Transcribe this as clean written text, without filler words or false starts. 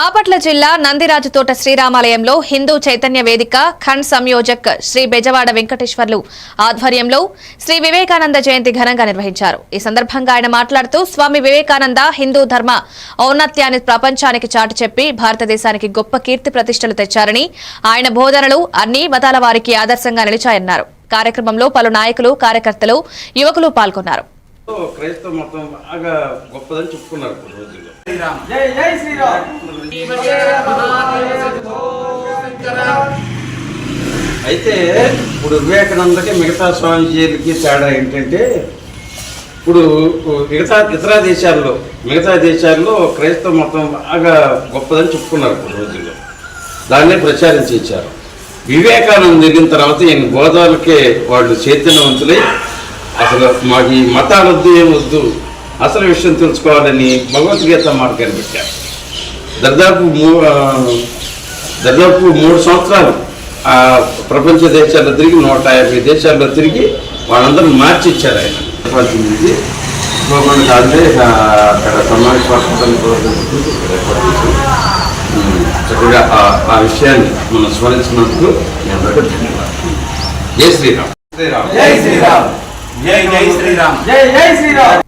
బాపట్ల జిల్లా నందిరాజు తోట శ్రీరామాలయంలో హిందూ చైతన్య వేదిక ఖండ్ సంయోజక్ శ్రీ బెజవాడ వెంకటేశ్వర్లు ఆధ్వర్యంలో శ్రీ వివేకానంద జయంతి ఘనంగా నిర్వహించారు। ఈ సందర్భంగా ఆయన మాట్లాడుతూ స్వామి వివేకానంద హిందూ ధర్మ ఔన్నత్యాన్ని ప్రపంచానికి చాటి చెప్పి భారతదేశానికి గొప్ప కీర్తి ప్రతిష్టలు తెచ్చారని, ఆయన బోధనలు అన్ని మతాల వారికి ఆదర్శంగా నిలిచాయన్నారు। కార్యక్రమంలో పలు నాయకులు, కార్యకర్తలు, యువకులు పాల్గొన్నారు। క్రైస్తవ మతం బాగా గొప్పదని చెప్పుకున్నారు రోజుల్లో। జై జై శ్రీరామ్। అయితే ఇప్పుడు వివేకానందకి మిగతా స్వామీజీలకి తేడా ఏంటంటే, ఇప్పుడు మిగతా దేశాల్లో క్రైస్తవ మతం బాగా గొప్పదని చెప్పుకున్నారు రోజుల్లో, దాన్నే ప్రచారించి ఇచ్చారు। వివేకానంద దిగిన తర్వాత ఈయన బోధాలకే వాళ్ళు చైతన్యవంతులై అసలు మాకు ఈ మతాలొద్దు ఏమొద్దు, అసలు విషయం తెలుసుకోవాలని భగవద్గీత మార్గాన్ని పెట్టారు। దాదాపు 3 సంవత్సరాలు ప్రపంచ దేశాల్లో తిరిగి 150 దేశాల్లో తిరిగి వాళ్ళందరూ మార్చి ఇచ్చారు ఆయన। కాదే అక్కడ సమావేశం చక్కగా ఆ విషయాన్ని మనం స్మరించినందుకు మీ అందరికీ ధన్యవాదాలు। జై శ్రీరామ్। జై శ్రీరామ్। జై జై శ్రీరామ్। జై జై శ్రీరామ్।